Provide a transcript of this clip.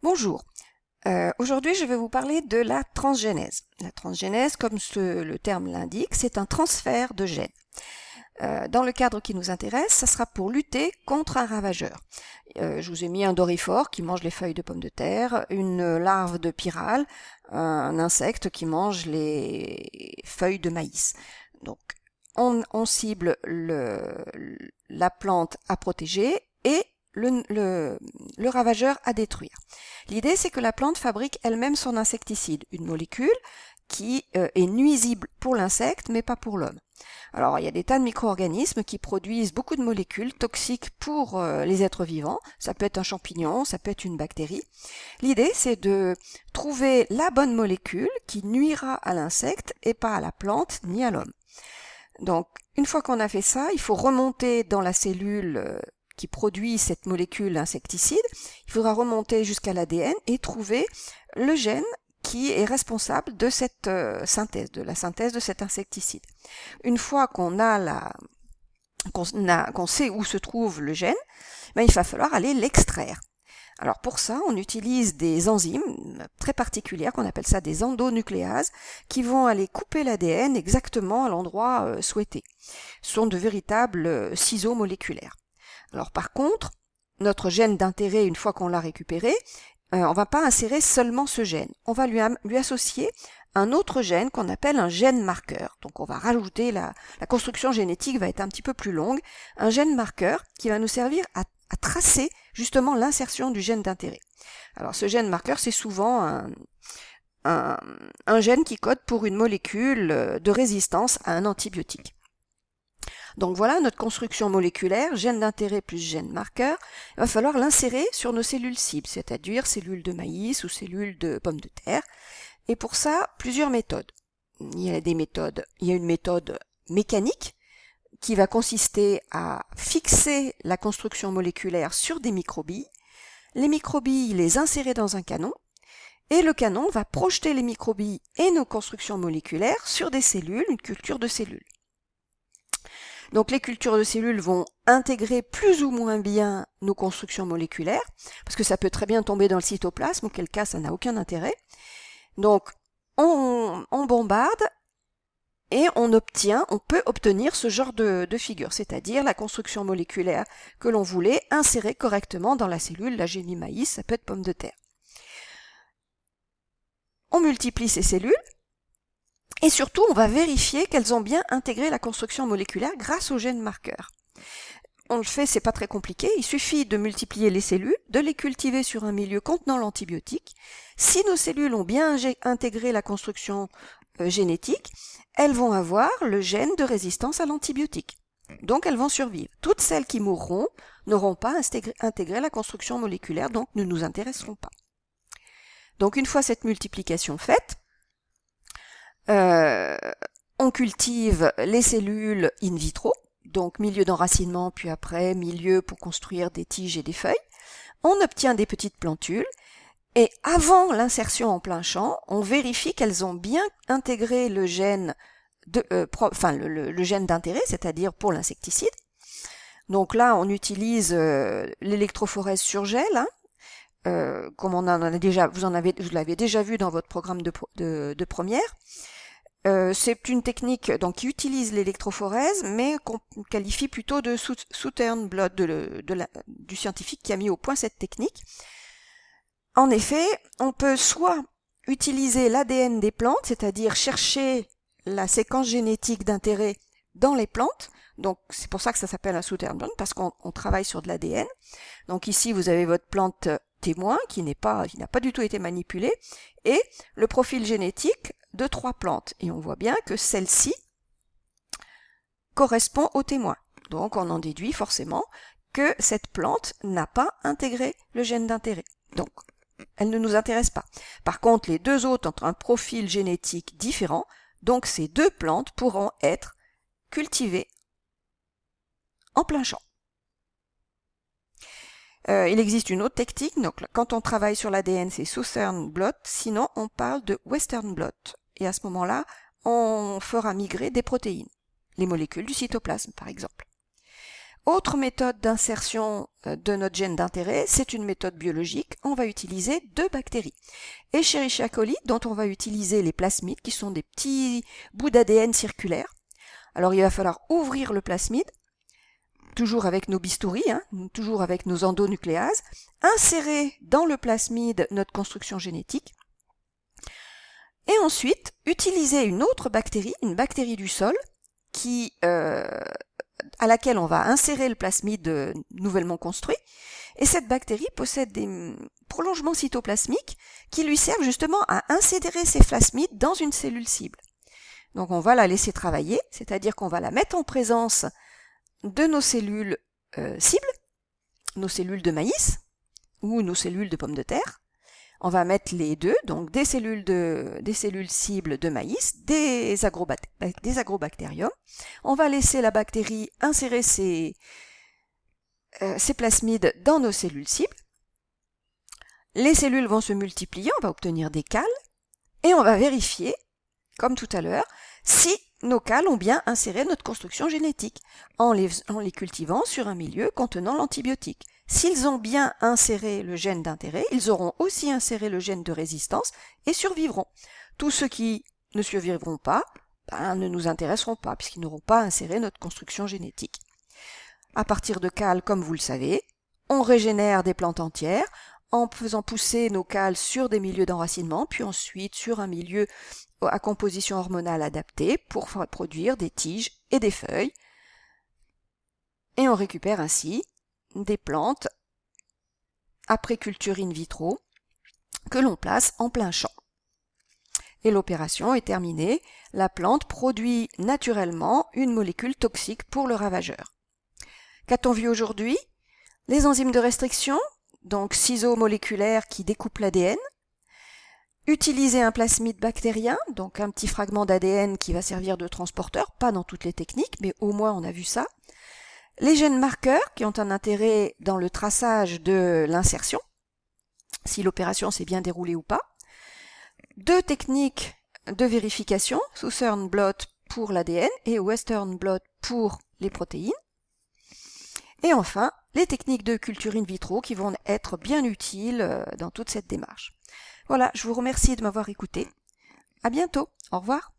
Bonjour, aujourd'hui je vais vous parler de la transgénèse. La transgénèse, comme le terme l'indique, c'est un transfert de gènes. Dans le cadre qui nous intéresse, ça sera pour lutter contre un ravageur. Je vous ai mis un doryphore qui mange les feuilles de pommes de terre, une larve de pyrale, un insecte qui mange les feuilles de maïs. Donc on cible la plante à protéger et le ravageur à détruire. L'idée, c'est que la plante fabrique elle-même son insecticide, une molécule qui est nuisible pour l'insecte, mais pas pour l'homme. Alors, il y a des tas de micro-organismes qui produisent beaucoup de molécules toxiques pour les êtres vivants. Ça peut être un champignon, ça peut être une bactérie. L'idée, c'est de trouver la bonne molécule qui nuira à l'insecte et pas à la plante ni à l'homme. Donc, une fois qu'on a fait ça, il faut remonter dans la cellule qui produit cette molécule insecticide. Il faudra remonter jusqu'à l'ADN et trouver le gène qui est responsable de cette synthèse, de la synthèse de cet insecticide. Une fois qu'on sait où se trouve le gène, il va falloir aller l'extraire. Alors pour ça, on utilise des enzymes très particulières, qu'on appelle ça des endonucléases, qui vont aller couper l'ADN exactement à l'endroit souhaité. Ce sont de véritables ciseaux moléculaires. Alors par contre, notre gène d'intérêt, une fois qu'on l'a récupéré, on ne va pas insérer seulement ce gène. On va lui associer un autre gène qu'on appelle un gène marqueur. Donc on va rajouter, la construction génétique va être un petit peu plus longue, un gène marqueur qui va nous servir à tracer justement l'insertion du gène d'intérêt. Alors ce gène marqueur, c'est souvent un gène qui code pour une molécule de résistance à un antibiotique. Donc voilà notre construction moléculaire, gène d'intérêt plus gène marqueur. Il va falloir l'insérer sur nos cellules cibles, c'est-à-dire cellules de maïs ou cellules de pommes de terre. Et pour ça, plusieurs méthodes. Il y a une méthode mécanique qui va consister à fixer la construction moléculaire sur des microbilles, les microbilles les insérer dans un canon, et le canon va projeter les microbilles et nos constructions moléculaires sur des cellules, une culture de cellules. Donc les cultures de cellules vont intégrer plus ou moins bien nos constructions moléculaires, parce que ça peut très bien tomber dans le cytoplasme, auquel cas ça n'a aucun intérêt. Donc on bombarde et on peut obtenir ce genre de figure, c'est-à-dire la construction moléculaire que l'on voulait insérer correctement dans la cellule. Là j'ai mis maïs, ça peut être pomme de terre. On multiplie ces cellules, et surtout, on va vérifier qu'elles ont bien intégré la construction moléculaire grâce au gène marqueur. On le fait, c'est pas très compliqué, il suffit de multiplier les cellules, de les cultiver sur un milieu contenant l'antibiotique. Si nos cellules ont bien intégré la construction génétique, elles vont avoir le gène de résistance à l'antibiotique. Donc elles vont survivre. Toutes celles qui mourront n'auront pas intégré la construction moléculaire, donc ne nous intéresseront pas. Donc une fois cette multiplication faite, on cultive les cellules in vitro, donc milieu d'enracinement, puis après milieu pour construire des tiges et des feuilles. On obtient des petites plantules, et avant l'insertion en plein champ, on vérifie qu'elles ont bien intégré le gène le gène d'intérêt, c'est-à-dire pour l'insecticide. Donc là, on utilise l'électrophorèse sur gel, comme vous l'avez déjà vu dans votre programme de première. C'est une technique donc qui utilise l'électrophorèse, mais qu'on qualifie plutôt de Southern blot du scientifique qui a mis au point cette technique. En effet, on peut soit utiliser l'ADN des plantes, c'est-à-dire chercher la séquence génétique d'intérêt dans les plantes. Donc c'est pour ça que ça s'appelle un Southern blot, parce qu'on travaille sur de l'ADN. Donc ici vous avez votre plante témoin qui n'a pas du tout été manipulée, et le profil génétique de 3 plantes. Et on voit bien que celle-ci correspond au témoin. Donc on en déduit forcément que cette plante n'a pas intégré le gène d'intérêt. Donc elle ne nous intéresse pas. Par contre, les deux autres ont un profil génétique différent, donc ces deux plantes pourront être cultivées en plein champ. Il existe une autre technique, donc quand on travaille sur l'ADN, c'est Southern blot, sinon on parle de Western blot. Et à ce moment-là, on fera migrer des protéines, les molécules du cytoplasme par exemple. Autre méthode d'insertion de notre gène d'intérêt, c'est une méthode biologique. On va utiliser 2 bactéries. Escherichia coli, dont on va utiliser les plasmides, qui sont des petits bouts d'ADN circulaires. Alors il va falloir ouvrir le plasmide, toujours avec nos bistouris, toujours avec nos endonucléases, insérer dans le plasmide notre construction génétique, et ensuite utiliser une autre bactérie, une bactérie du sol, à laquelle on va insérer le plasmide nouvellement construit. Et cette bactérie possède des prolongements cytoplasmiques qui lui servent justement à insérer ces plasmides dans une cellule cible. Donc on va la laisser travailler, c'est-à-dire qu'on va la mettre en présence de nos cellules cibles, nos cellules de maïs ou nos cellules de pommes de terre. On va mettre les deux, donc des cellules cibles de maïs, des agrobactériums. On va laisser la bactérie insérer ces plasmides dans nos cellules cibles. Les cellules vont se multiplier, on va obtenir des cales, et on va vérifier, comme tout à l'heure, si nos cales ont bien inséré notre construction génétique, en les cultivant sur un milieu contenant l'antibiotique. S'ils ont bien inséré le gène d'intérêt, ils auront aussi inséré le gène de résistance et survivront. Tous ceux qui ne survivront pas, ne nous intéresseront pas, puisqu'ils n'auront pas inséré notre construction génétique. À partir de cales, comme vous le savez, on régénère des plantes entières en faisant pousser nos cales sur des milieux d'enracinement, puis ensuite sur un milieu à composition hormonale adaptée pour produire des tiges et des feuilles. Et on récupère ainsi des plantes après culture in vitro que l'on place en plein champ. Et l'opération est terminée, la plante produit naturellement une molécule toxique pour le ravageur. Qu'a-t-on vu aujourd'hui? Les enzymes de restriction, donc ciseaux moléculaires qui découpent l'ADN, utiliser un plasmide bactérien, donc un petit fragment d'ADN qui va servir de transporteur, pas dans toutes les techniques, mais au moins on a vu ça. Les gènes marqueurs qui ont un intérêt dans le traçage de l'insertion, si l'opération s'est bien déroulée ou pas. 2 techniques de vérification, Southern blot pour l'ADN et Western blot pour les protéines. Et enfin, les techniques de culture in vitro qui vont être bien utiles dans toute cette démarche. Voilà, je vous remercie de m'avoir écouté. À bientôt. Au revoir.